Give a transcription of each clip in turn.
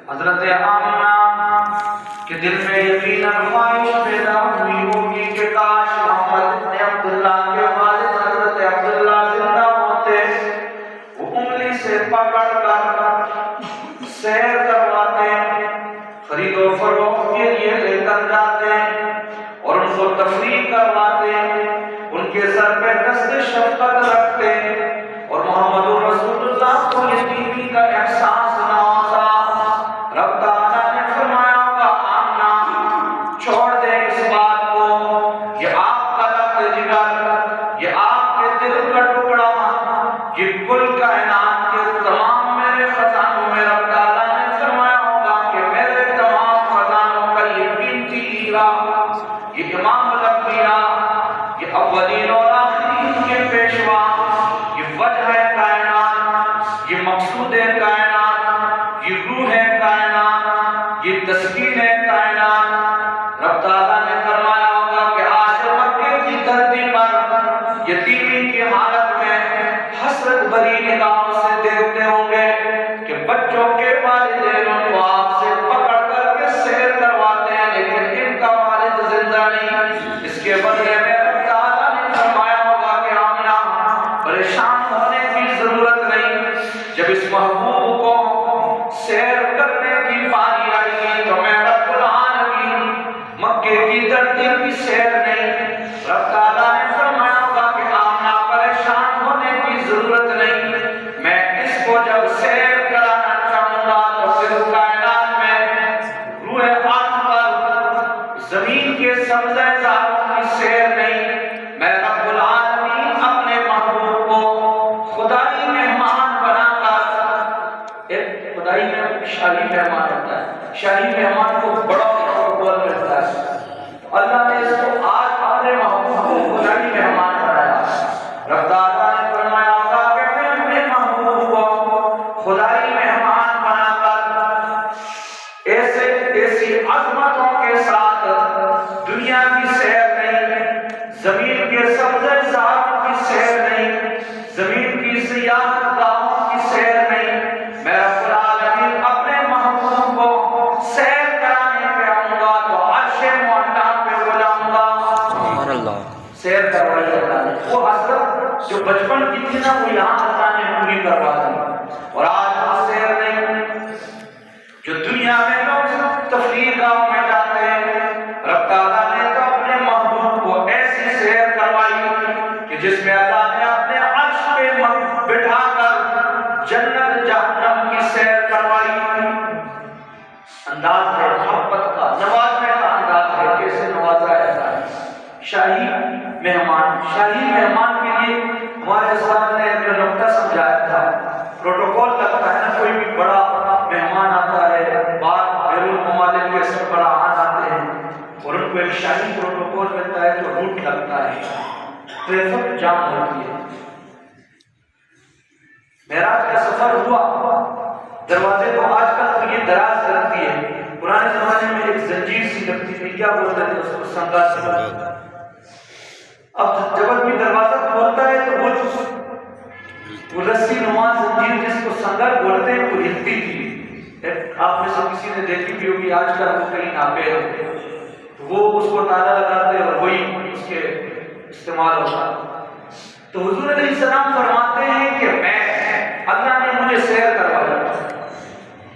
حضرت آمنہ کے دل میں یقیناً خواہش پیدا ہوئی ہوگی کہ کاش محمد بن عبداللہ کے والد حضرت عبداللہ زندہ ہوتے، وہ انگلی سے پکڑ کر سیر کرواتے، خرید و فروخت کے لیے لے کر جاتے اور ان کو تفریح کرواتے، ان کے سر پہ دست شفقت رکھتے اور محمد رسول اللہ کو یہ بیوی کا احساس نہ ہوتا۔ رب تعالیٰ نے فرمایا ہوگا آمنہ چھوڑ دے اس بات کو، یہ آپ کا لفظ جگر، یہ آپ کے دل کا ٹکڑا، یہ کل کائنات کے تمام میرے خزانوں میں رب تعالیٰ نے فرمایا ہوگا کہ میرے تمام خزانوں کا یہ قیمتی ہیرا، یہ امام الانبیاء، یہ اولین اور آخرین کے پیشوا، یہ وجہ کائنات، یہ مقصود کائنات، یہ روح کائنات، یہ تسکین کائنات۔ رب تعالیٰ نے فرمایا ہوگا کہ آج مکے کی دھرتی پر یتیمی کی حالت میں حسرت بھری نگاہوں سے دیکھتے ہوں گے کہ بچوں کے والدین ان کو آپ سے پکڑ کر کے سیر کرواتے ہیں، لیکن ان کا والد زندہ نہیں۔ اس کے بدلے میں رب تعالیٰ نے فرمایا ہوگا کہ آمنہ پریشان ہونے کی ضرورت نہیں، جب اس محبوب کو سیر کرنے کی باری آئے گی تو میں رب العالمین مکے کی دھرتی کی سیر نہیں۔ رب تعالیٰ نے فرمایا ہوگا کہ آمنہ پریشان ہونے کی ضرورت نہیں، میں اس کو جب سیر کرانا چاہوں گا تو پھر کائنات میں روح پاک پر زمین کے سبزہ زاروں کی سیر نہیں، میں رب العالمین اپنے محبوب کو خدائی مہمان بنا کر، ایک خدائی میں شاہی مہمان ہوتا ہے، شاہی مہمان کو بڑا پروٹوکول ملتا ہے، اللہ نے اس کو آج اپنے محبوب کو خدائی مہمان بنایا۔ رب تعالیٰ نے فرمایا ہوگا کہ میں اپنے محبوب کو خدائی مہمان بنا کر ایسی عظمتوں کے ساتھ دنیا کی سیر نہیں، زمین کے سبزہ زاروں کی سیر نہیں، زمین کی سیاحت گاہوں کی سیر نہیں، میں رب العالمین اپنے محبوب کو سیر کرانے پہ آؤں گا تو عرش معلیٰ پہ بلاؤں گا۔ سبحان اللہ۔ سیر کروائی اللہ نے، وہ حسرت جو بچپن کی تھی نا وہ یہاں اللہ نے پوری کروا دی، اور آج وہ سیر نہیں جو دنیا میں لوگ تفریح گاہوں میں جاتے ہیں۔ رب تعالیٰ نے تو اپنے محبوب کو ایسی سیر کروائی کہ جس میں اللہ نے اپنے عرش پہ بٹھا کر جنت جہنم کی سیر کروائی۔ انداز ہے محبت کا، نوازنے کا انداز ہے، کیسے نوازا جاتا ہے۔ شاہی مہمان، شاہی مہمان کے لیے ہمارے استاد نے ایک نقطہ سمجھایا تھا، پروٹوکول لگتا ہے نا، کوئی بھی بڑا مہمان آتا ہے، بعد بیرون ممالک کے سربراہان آتے ہیں اور ان کو ایک شاہی پروٹوکول ملتا ہے تو روٹ لگتا ہے، ٹریفک جام ہوتی ہے۔ معراج کا سفر ہوا، دروازے کو آج کل یہ دراز رکھتی ہے، پرانے زمانے میں ایک زنجیر سی لگتی تھی، کیا بولتے تھے اس کو، سنگا سے۔ اب جب بھی دروازہ کھولتا ہے تو وہ رسی نما زنجیر جس کو سنگر بولتے ہیں وہ ہلتی تھی۔ آپ میں سے کسی نے دیکھی بھی ہوگی، آج کل وہ کہیں ناپے ہوتے ہیں، وہ اس کو تالا لگاتے اور وہی اس کے استعمال ہوتا۔ تو حضور علیہ السلام فرماتے ہیں کہ میں اللہ نے مجھے سیر کروایا،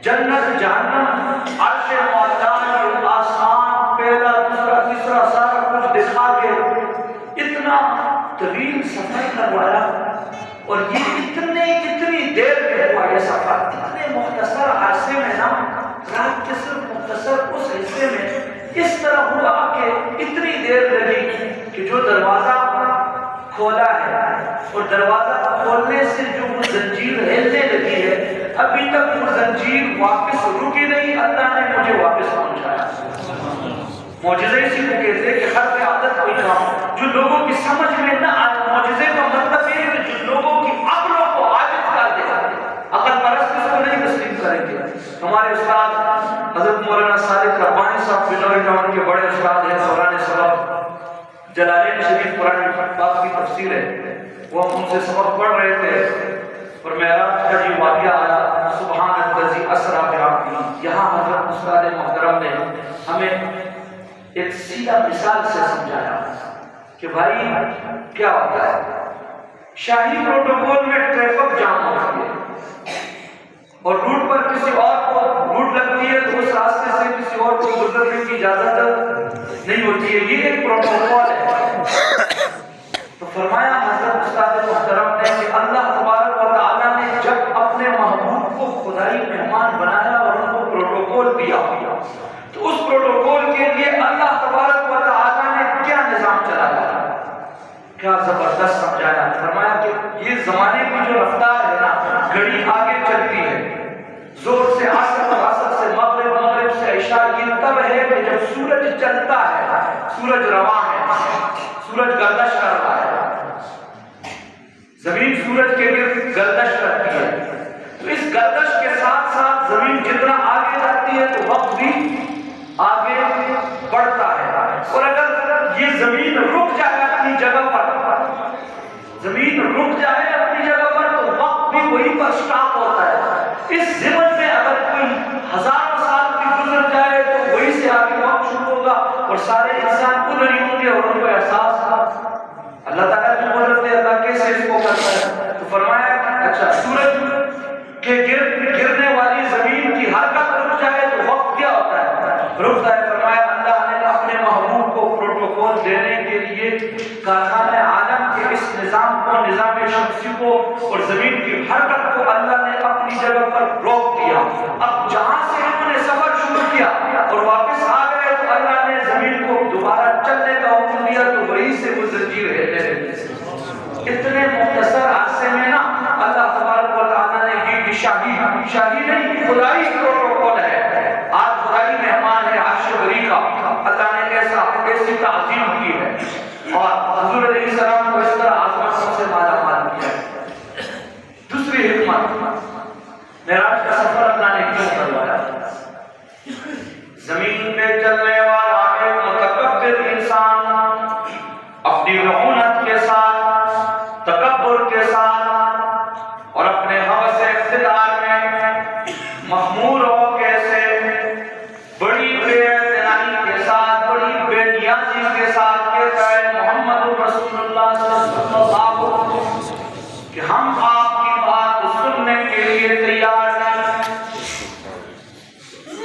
جنت جہنم عرش معلیٰ آسمان پہلا دوسرا تیسرا سارا کچھ دکھا کے اتنا طویل سفر کروایا، اور یہ اتنی دیر میں ہوا یہ سفر، اتنے مختصر عرصے میں نا، رات کے صرف مختصر اس حصے میں اس طرح ہوا کہ اتنی دیر لگی کہ جو دروازہ کھولا ہے اور دروازہ کھولنے سے جو وہ زنجیر ہلنے لگی ہے، ابھی تک وہ زنجیر واپس رکی نہیں، اللہ نے مجھے واپس پہنچایا۔ معجزے اسی کو کہتے ہیں کہ خرق عادت کوئی کام جو لوگوں کی سمجھ میں نہ آئے، معجزے کا مطلب یہ ہے کہ جو لوگوں کی عقلوں کو عاجز کر دے، عقل پرست اس کو نہیں تسلیم کریں گے۔ ہمارے استاد حضرت مولانا صادق ربانی صاحب بلوری ٹاؤن کے بڑے استاد ہیں، دوران سبق جلالین شریف قرآن پاک کی تفسیر ہے، وہ ہم ان سے سبق پڑھ رہے تھے اور معراج کا یہ واقعہ آیا، سبحان الذی اسریٰ بعبدہ، یہاں یہاں حضرت استاد محترم نے ہمیں ایک سیدھا مثال سے سمجھایا کہ بھائی کیا ہوتا ہے، شاہی پروٹوکول میں ٹریفک جام ہوتی ہے اور روٹ پر کسی اور کو روٹ لگتی ہے تو اس راستے سے کسی اور کو گزرنے کی اجازت نہیں ہوتی ہے، یہ ایک پروٹوکول ہے۔ تو فرمایا حضرت استاد محترم نے کہ اللہ تبارک و تعالیٰ نے جب اپنے محبوب کو خدائی مہمان بنایا اور ان کو پروٹوکول دیا تو اس پروٹوکول کے لیے اللہ تبارک و تعالیٰ نے کیا نظام چلایا، کیا زبردست سمجھایا۔ فرمایا کہ یہ زمانے کی جو رفتار ہے نا، گھڑی آگے چلتی ہے، زور سے عصر اور عصر سے مغرب، مغرب سے عشاء، یہ تب ہے کہ جب سورج چلتا ہے، سورج رواں ہے، سورج گردش کر رہا ہے، زمین سورج کے گرد گردش کرتی ہے، تو اس گردش کے ساتھ ساتھ زمین جتنا آگے جاتی ہے تو وقت بھی آگے بڑھتا ہے، اور اگر یہ زمین رک جائے اپنی جگہ پر، زمین رک جائے اپنی جگہ پر تو وقت بھی وہی پر سٹاپ ہوتا ہے۔ اس زمن میں اگر کوئی 1000 سال بھی گزر جائے تو وہی سے آگے وقت شروع ہوگا اور سارے انسان ادھر ہی ہوں گے اور ان کو احساس اللہ تعالیٰ کی قدرت ہے، اللہ کیسے اس کو کرتا ہے۔ تو فرمایا اچھا سورج کے گرد گرنے والی زمین کی حرکت رک جائے تو وقت کیا ہوتا ہے، رکتا ہے۔ فرمایا اللہ نے اپنے محبوب کو پروٹوکول دینے کے لیے کارخانہ عالم کے اس نظام کو، نظام شمسی کو اور زمین کی حرکت کو اللہ نے اپنی جگہ پر روک دیا۔ اب جہاں سے انہوں نے سفر شروع کیا اور واپس آ گئے تو اللہ نے زمین کو دوبارہ چلنے کا حکم دیا تو وہی سے وہ زنجیر ہلنے لگی۔ اتنے مختصر عرصے میں نا اللہ تبارک و تعالیٰ نے یہ شاہی نہیں، خدائی پروٹوکول ہے۔ آج خدائی مہمان ہے عرش بری کا، اللہ نے ایسی تعظیم کی ہے اور حضور علیہ السلام کو اس طرح عظمت سے مالا مال کیا ہے۔ دوسری حکمت، معراج کا سفر اللہ نے کیوں کروایا؟ زمین پہ چلنے والا ایک متکبر انسان اپنی رعونت کے ساتھ، تکبر کے ساتھ اور اپنے ہوس اقتدار میں مخمور ہو کیسے بڑی بے اعتنائی کے ساتھ، بڑی بے نیازی کے ساتھ کہتا ہے محمد رسول اللہ صلی اللہ علیہ وسلم کہ ہم آپ کی بات سننے کے لیے تیار ہیں۔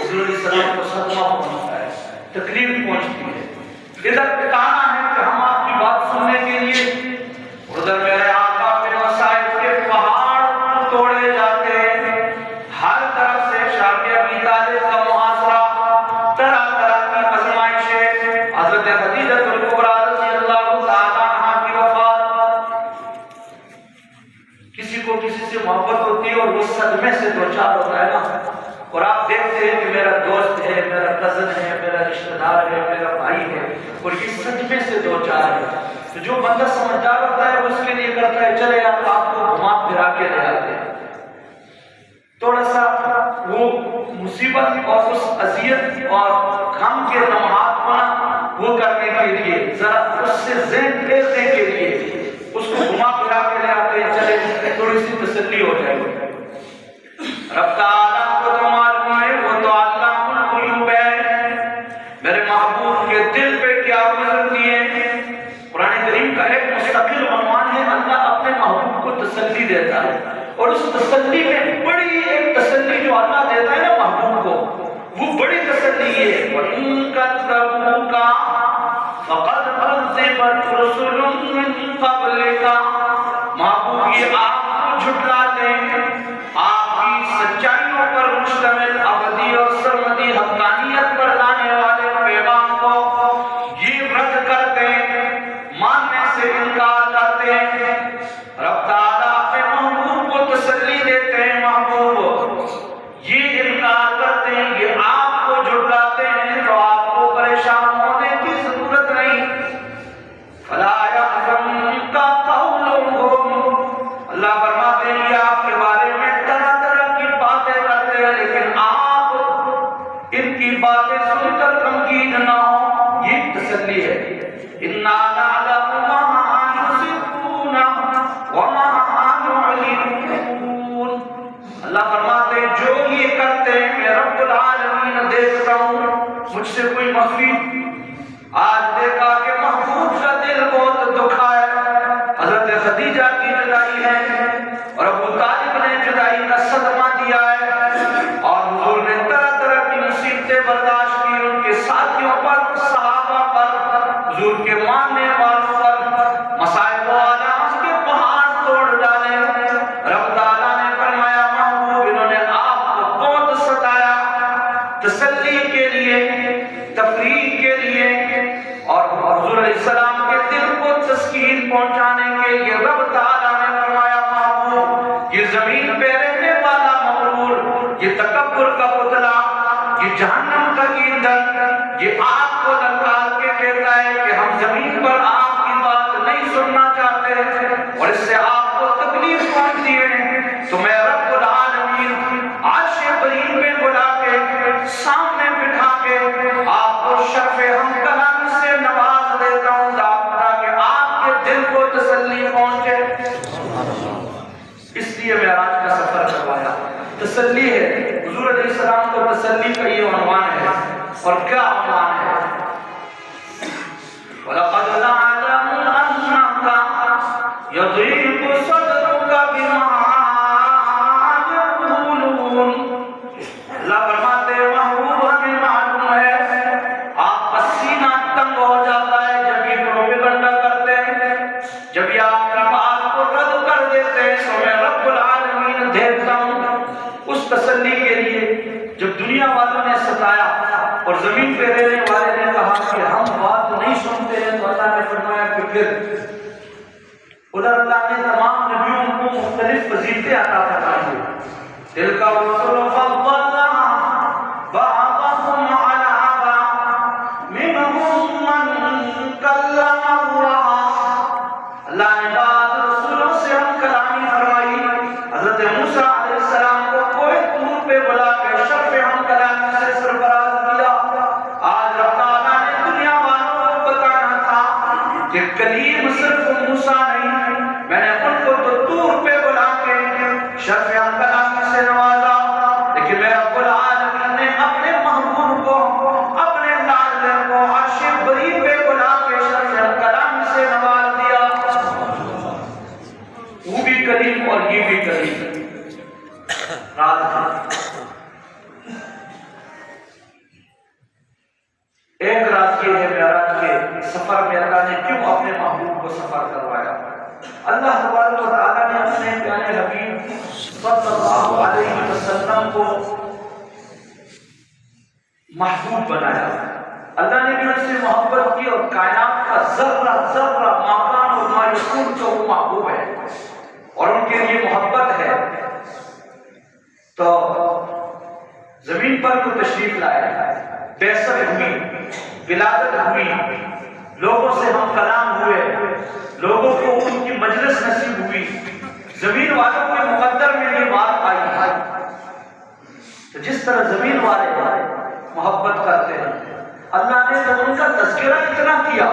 حضور علیہ السلام کو صدمہ پہنچتا ہے، تکلیف پہنچتی ہے، ادھر ٹھکانا ہے کہ ہم آپ کی بات سننے کے لیے، ادھر میرے آقا کے مصائب کے پہاڑ توڑے جاتے ہیں، ہر طرف سے شاہ ابی طالب کا محاصرہ، طرح طرح کی آزمائشیں، حضرت خدیجہ کبریٰ رضی اللہ تعالیٰ عنہا کی وفات، کسی کو کسی سے محبت ہوتی ہے اور وہ صدمے سے دوچار ہوتا ہے نا، اور آپ دیکھتے ہیں کہ میرا دوست ہے، میرا کزن ہے، میرا رشتہ دار ہے، میرا بھائی ہے، اور یہ صدمے سے دوچار ہے، تو جو بندہ سمجھدار ہوتا ہے وہ اس کے لیے کرتا ہے چلے آپ کو گھما پھرا کے لے آتے ہیں، تھوڑا سا وہ مصیبت اور اس اذیت اور غم کے لمحات کو نا وہ کرنے کے لیے، ذرا اس سے ذہن پھیرنے کے لیے اس کو گھما پھرا کے لے آتے ہیں، چلے تھوڑی سی تسلی ہو جائے گی۔ رب تعالیٰ کو تو معلوم ہے وہ تو علام الغیوب ہے، میرے محبوب کے دل پہ کیا گزرتی ہے۔ قرآن کریم کا ایک مستقل عنوان ہے اللہ اپنے محبوب کو تسلی دیتا ہے، اور اس تسلی میں بڑی ایک تسلی جو اللہ دیتا ہے نا محبوب کو، وہ بڑی تسلی ہے وَإِن كَذَّبُوكَ فَقَدْ كَذَّبَتْ رُسُلٌ مِّن قَبْلِكَ۔ محبوب یہ آپ کو جھٹلاتے ہیں، آپ کی سچائیوں پر مشتمل ابدی اور سرمدی حقانیت پر لانے والے پیغام کو یہ رد کرتے ہیں، ماننے سے انکار کرتے ہیں۔ رب تعالیٰ اپنے محبوب کو تسلی دیتے ہیں، محبوب یہ انکار کرتے ہیں، یہ آپ کو جھٹلاتے ہیں تو آپ کو پریشان ہونے کی ضرورت نہیں۔ فَلَا يَحْزُنكَ قَوْلُهُمْ، اللہ فرماتے ہیں یہ آپ کے بارے میں طرح طرح کی باتیں کرتے ہیں، لیکن آپ ان کی باتیں سن کر غمگین نہ ہو، یہ تسلی ہے۔ إِنَّا نَعْلَمُ مَا يُسِرُّونَ وَمَا يُعْلِنُونَ، اللہ فرماتے ہیں جو یہ کرتے ہیں میں رب العالمین مجھ سے کوئی مخفی؟ آج دیکھا کہ محبوب کا دل بہت دکھا ہے۔ حضرت خدیجہ کی جدائی ہے اور ابو طالب نے جدائی کا صدمہ دیا ہے، اور حضور نے طرح طرح کی مصیبتیں برداشت کی، ان کے ساتھیوں پر، صحابہ پر، حضور کے ماننے والوں پر مصائب و آلام کے پہاڑ توڑ ڈالے۔ رب تعالیٰ نے فرمایا محبوب انہوں نے آپ کو بہت ستایا، تسلی کے لیے، تفریح کے لیے اور حضور علیہ السلام کے دل کو تسکین پہنچانے کے لیے رب تعالیٰ نے فرمایا محبوب یہ زمین پہ رہنے والا مغرور، یہ تکبر کا پتلا، یہ جہنم کا ایندھن، یہ آپ کو للکار کے کہتا ہے کہ ہم زمین پر آپ کی بات نہیں سننا چاہتے اور اس سے آپ کو تکلیف پہنچتی ہے، تو میں رب العالمین عرش بری میں بلا کے سامنے بٹھا کے آپ کو شرف ہم کلام سے نواز دیتا ہوں تاکہ آپ کے دل کو تسلی پہنچے۔ اس لیے معراج کا سفر کروایا، تسلی ہے۔ حضور علیہ السلام کو تسلی کا یہ عنوان ہے، اور کیا عنوان ہے؟ وَلَقَدْ نَعْلَمُ أَنَّكَ يَضِيقُ صَدْرُكَ بِمَا يَقُولُونَ۔ اللہ فرماتے ہیں محبوب ہمیں معلوم ہے آپ کا سینہ تنگ ہو جاتا ہے جب یہ پروپیگنڈا کرتے ہیں، جب یہ آپ کی بات کو رد کر دیتے ہیں، تو میں رب العالمین دیکھتا ہوں اس تسلی کے لیے جب دنیا والوں نے ستایا اور زمین پہ رہنے والے نے کہا کہ ہم بات نہیں سنتے ہیں، تو اللہ نے فرمایا کہ پھر ادھر اللہ نے تمام نبیوں کو مختلف فضیلتیں عطا فرمائی ہیں۔ تِلْكَ الرُّسُلُ فَضَّلْنَا بَعْضَهُمْ عَلَىٰ بَعْضٍ مِّنْهُم مَّن كَلَّمَ اللَّهُ۔ اللہ نے بعض رسولوں سے ہم کلامی فرمائی۔ حضرت موسیٰ علیہ السلام کو کوئی طور پہ بلا کے شرف ہم کلامی سے سرفراز کیا۔ آج رب تعالیٰ نے دنیا والوں کو بتانا تھا کہ کلیم صرف موسیٰ نہیں، میں نے ان کو تو طور پہ بلا کے شرف ہم کلامی سے نوازا، لیکن میں رب العالمین نے اپنے محبوب کو، اپنے لاڈلے کو عرش بری پہ بلا کے شرف ہم کلامی سے نواز دیا۔ وہ بھی کریم اور یہ بھی کریم۔ ایک راز یہ ہے معراج کے سفر میں اللہ نے کیوں اپنے محبوب کو سفر کروایا۔ اللہ تبارک و تعالیٰ نے اپنے پیارے حبیب صلی اللہ علیہ وسلم کو محبوب بنایا۔ اللہ نے بھی ان سے محبت کی اور کائنات کا ذرہ ذرہ ماکان اور مایکون کا وہ محبوب ہے اور ان کے لیے محبت ہے۔ تو زمین پر کو تشریف لائے، بعثت ہوئی، ولادت ہوئی، لوگوں سے ہم کلام ہوئے، لوگوں کو ان کی مجلس نصیب ہوئی، زمین والوں کے مقدر میں یہ بات آئی۔ تو جس طرح زمین والے محبت کرتے ہیں، اللہ نے تو ان کا تذکرہ اتنا کیا،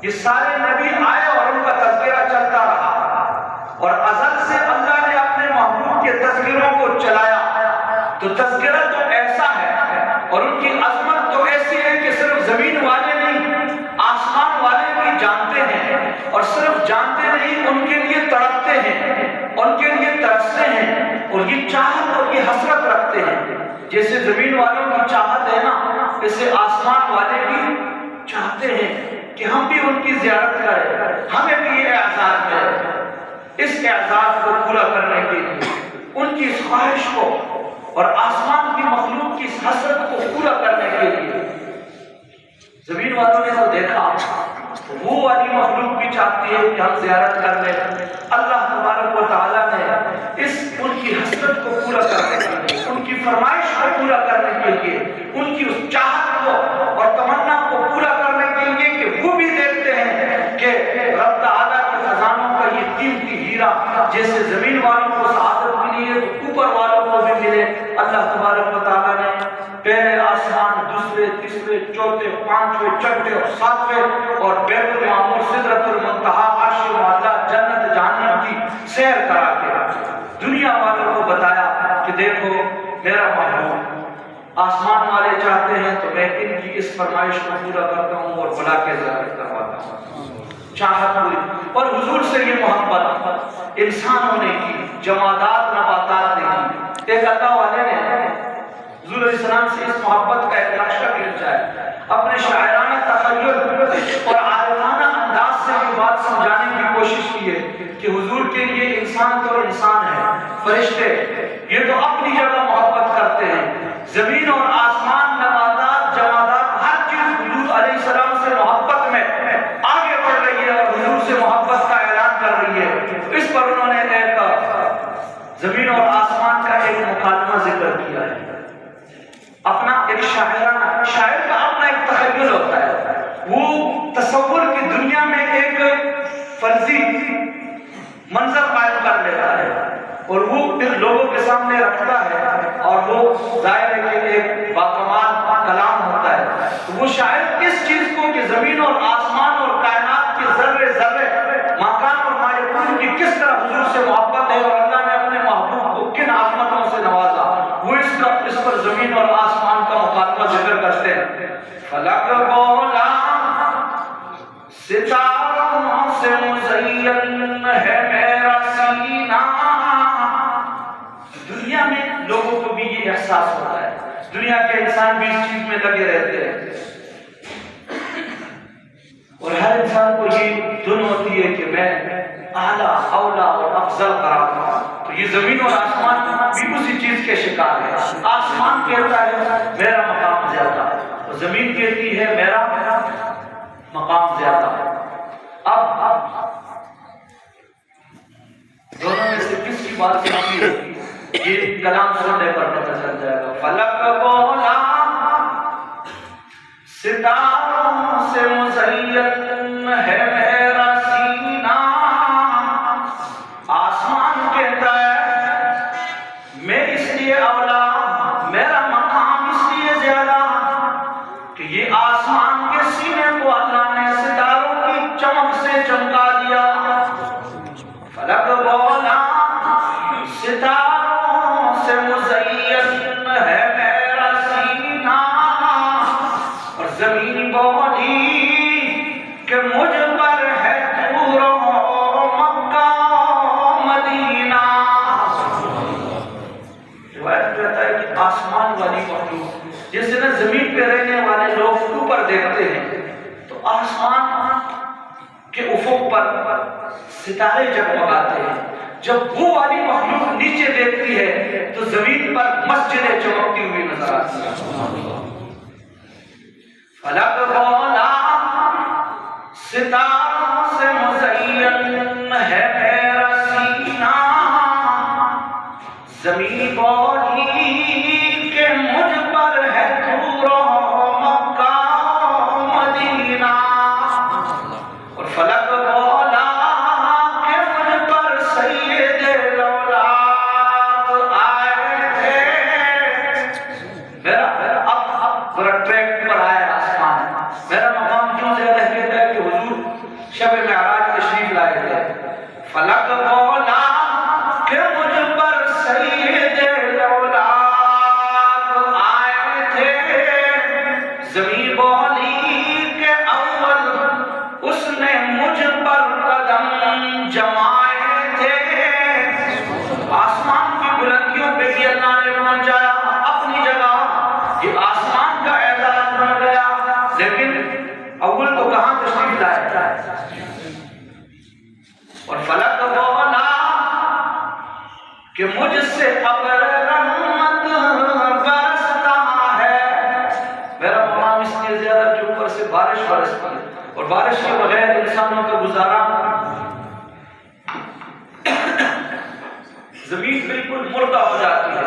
یہ سارے نبی آئے اور ان کا تذکرہ چلتا رہا، اور ازل سے اللہ نے اپنے محبوب کے تذکروں کو چلایا۔ تو تذکرہ تو ایسا ہے اور ان کی عظمت تو ایسی ہے کہ صرف زمین والے نہیں، آسمان والے بھی جانتے ہیں، اور صرف جانتے نہیں ان کے لیے تڑپتے ہیں، ان کے لیے ترستے ہیں، اور یہ چاہت اور یہ حسرت رکھتے ہیں۔ جیسے زمین والوں کی چاہت ہے نا، اسے آسمان والے بھی چاہتے ہیں کہ ہم بھی ان کی زیارت کریں، ہمیں بھی یہ اعزاز ملے۔ اس اعزاز کو پورا کرنے کے لیے، ان کی اس خواہش کو اور آسمان کی مخلوق کی اس حسرت کو پورا کرنے کے لیے زمین والوں نے تو دیکھا، وہ والی مخلوق بھی چاہتی ہے کہ ہم زیارت کر لیں۔ اللہ تبارک و تعالیٰ نے اس ان کی حسرت کو پورا کرنے کے لیے، ان کی فرمائش کو پورا کرنے کے لیے، ان کی اس چاہت کو اور تمنا کو پورا کرنے کے لیے کہ وہ بھی دیکھتے ہیں کہ رب تعالیٰ کے خزانوں کا یہ قیمتی ہیرا جیسے زمین والوں کو سعادت ملی ہے تو اوپر والوں کو بھی ملے۔ اللہ تبارک و تعالیٰ نے پہلے آسمان، دوسرے، تیسرے، چوتھے، پانچویں، چھٹے اور ساتویں اور بیت المعمور، سدرۃ المنتہا، عرش معلیٰ، جنت جہنم کی سیر کرا کے دنیا والوں کو بتایا کہ دیکھو میرا محبوب۔ آسمان والے چاہتے ہیں تو میں ان کی اس فرمائش کو پورا کرتا ہوں اور بلا کے ظاہر کرواتا ہوں، چاہت پوری۔ اور حضور سے یہ محبت انسانوں نے کی، جمادات نباتات نے کی۔ ایک اللہ والے نے حضور علیہ السلام سے اس محبت کا ایک نقشہ کھینچا ہے، اپنے شاعرانہ تخیل اور عارفانہ انداز سے یہ بات سمجھانے کی کوشش کی ہے کہ حضور کے لیے انسان تو انسان ہے، فرشتے یہ تو اپنی جگہ محبت کرتے ہیں، زمین اور آسمان، نباتات، جمادات، ہر چیز حضور علیہ السلام سے محبت میں آگے بڑھ رہی ہے اور حضور سے محبت کا اعلان کر رہی ہے۔ اس پر انہوں نے ایک زمین اور آسمان کا ایک مکالمہ ذکر کیا ہے، اپنا ایک شاعر کا اپنا ایک تخیل ہوتا ہے، وہ تصور کی دنیا میں ایک فرضی منظر قائم کر لیتا ہے اور وہ لوگوں کے سامنے رکھتا ہے، اور وہ ظاہر ہے کہ ایک باکمال کلام ہوتا ہے۔ تو وہ شاعر اس چیز کو کہ زمین اور آسمان اور کائنات کے ذرے ذرے، مکان اور مایکون کی کس طرح حضور سے محبت ہے اور اللہ نے اپنے محبوب کو کن عظمتوں سے نوازا، وہ اس پر زمین اور آسمان کا مکالمہ ذکر کرتے ہیں۔ فلک بولا ستاروں سے مزین ہے میرا سینہ۔ دنیا میں لوگوں کو بھی یہ احساس ہوتا ہے، دنیا کے انسان بھی اس چیز میں لگے رہتے ہیں، اور ہر انسان کو یہ دھن ہوتی ہے کہ میں اعلیٰ اولا اور افضل قرار پاؤں۔ تو یہ زمین اور آسمان بھی اسی چیز کے شکار ہے۔ آسمان کہتا ہے میرا مقام زیادہ ہے، اور زمین کہتی ہے میرا مقام زیادہ ہے۔ اب دونوں میں سے کس کی بات سمجھی ہوگی، یہ کلام سننے پر پتہ چل جائے گا۔ فلک بولا ستاروں سے مزین ہے میرا سینہ، آسمان کہتا ہے میں اس لیے اولا، میرا مقام اس لیے زیادہ کہ یہ آسمان کے سینے کو اللہ نے ستاروں کی چمک سے چمکا دیا۔ فلک بولا ستاروں سے مزین ہے میرا سینہ، اور زمین بولی کہ مجھ پر ہے دور مکہ مدینہ۔ روایت کہتا ہے کہ آسمان والی مخلوق جس نے زمین پہ رہنے والے لوگ اوپر دیکھتے ہیں تو آسمان کے افق پر ستارے جگمگاتے ہیں، جب وہ والی مخلوق نیچے دیکھتی ہے تو زمین پر مسجدیں چمکتی ہوئی نظر آتی ہیں۔ فلک بولا ستاروں سے مزین ہے میرا سینہ، زمین بولی کہ مجھ پر ہے دور مکہ مدینہ، اور فلک بولا کہ مجھ پر سید الاولاد آئے تھے۔ میرا اب ذرا ٹریک پر آیا آسمان، میرا مقام کیوں زیادہ کہتا ہے کہ حضور شب معراج تشریف لائے تھے۔ فلک بولا کہ مجھ پر سید الاولاد آئے تھے، زمین بولی کہ اول اس نے مجھ پر قدم جمائے تھے۔ آسمان کی بلندیوں پہ بھی اللہ نے پہنچایا اپنی جگہ، یہ آسمان کا اعزاز بن گیا، لیکن اول تو کہاں تشریف لائے؟ اور فلک بولا کہ مجھ سے ابر رحمت برستا ہے، میرا مقام اس لیے زیادہ کہ اوپر سے بارش برستی ہے، اور بارش کے بغیر انسانوں کا گزارا، زمین بالکل مردہ ہو جاتی ہے۔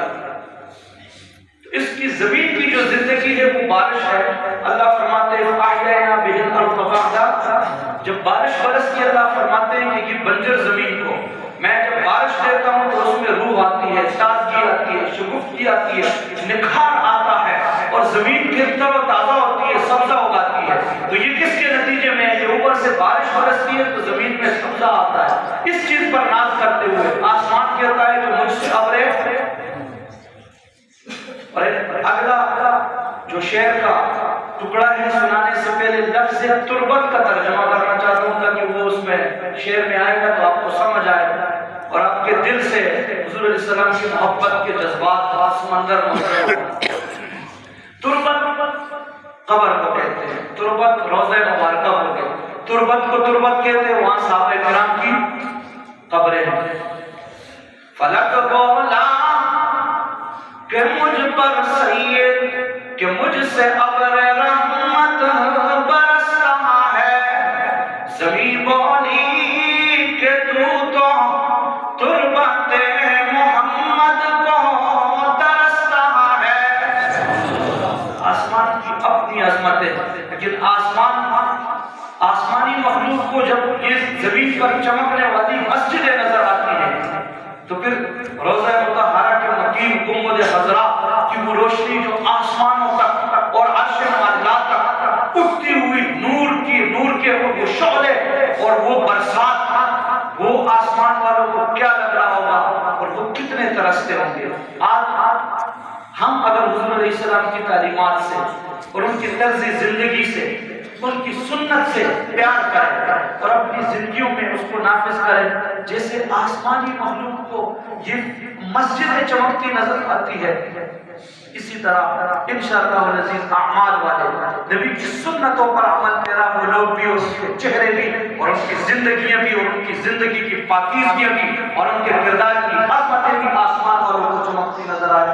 اس کی زمین کی جو زندگی ہے وہ بارش ہے۔ اللہ فرماتے ہیں احیینا بہ الارض بعد، جب بارش برستی ہے اللہ فرماتے ہیں کہ یہ بنجر زمین کو میں جب بارش دیتا ہوں تو اس میں روح آتی ہے، تازگی آتی ہے، شگفتگی آتی ہے، نکھار آتا ہے، اور زمین کی تر و تازہ ہوتی ہے، سبزہ اگاتی ہے۔ تو یہ کس کے نتیجے میں ہے کہ اوپر سے بارش برستی ہے تو زمین میں سبزہ آتا ہے۔ اس چیز پر ناز کرتے ہوئے آسمان کہتا ہے کہ مجھ سے ابریں، اور اگلا جو جو شعر کا ٹکڑا ہے سنانے سے پہلے لفظ تربت کا ترجمہ کرنا چاہتا ہوں تاکہ وہ اس میں شعر میں آئے گا تو آپ کو سمجھ آئے گا اور آپ کے دل سے حضور علیہ السلام کی محبت کے جذبات کا سمندر مطلب ہوگا۔ تربت قبر کو کہتے ہیں، تربت روضہ مبارکہ کو کہتے ہیں، تربت کو تربت کہتے ہیں، وہاں صحابہ کرام کی قبریں ہیں۔ فلک بولا کہ مجھ پر سید کہ مجھ سے ابر رحمت برس رہا ہے، زمین بولی کہ تو تربت محمد کو ترس رہا ہے۔ آسمان کی اپنی عظمت ہے، لیکن آسمانی مخلوق کو جب یہ زمین پر چمکنے والی مسجدیں نظر آتی ہیں تو پھر روضہ مطہرہ کے مقیم گنبد خضرا کی وہ روشنی جو آسمانوں تک اور عرش معلا تک اٹھتی ہوئی نور کے وہ شعلے اور وہ برسات، وہ آسمان والوں کو کیا لگ رہا ہوگا اور وہ کتنے ترستے ہوں گے۔ آج ہم اگر حضور علیہ السلام کی تعلیمات سے اور ان کی طرز زندگی سے ان کی سنت سے پیار کریں اور اپنی زندگیوں میں اس کو نافذ کریں، جیسے آسمانی مخلوق کو یہ مسجد چمکتی نظر آتی ہے، اسی طرح انشاءاللہ العزیز اعمال والے نبی کی سنتوں پر عمل پیرا وہ لوگ بھی، اس کے چہرے بھی اور ان کی زندگیاں بھی اور ان کی زندگی کی پاکیزگیاں بھی اور ان کے کردار کی عظمتیں بھی آسمان والوں کو چمکتی نظر آئے۔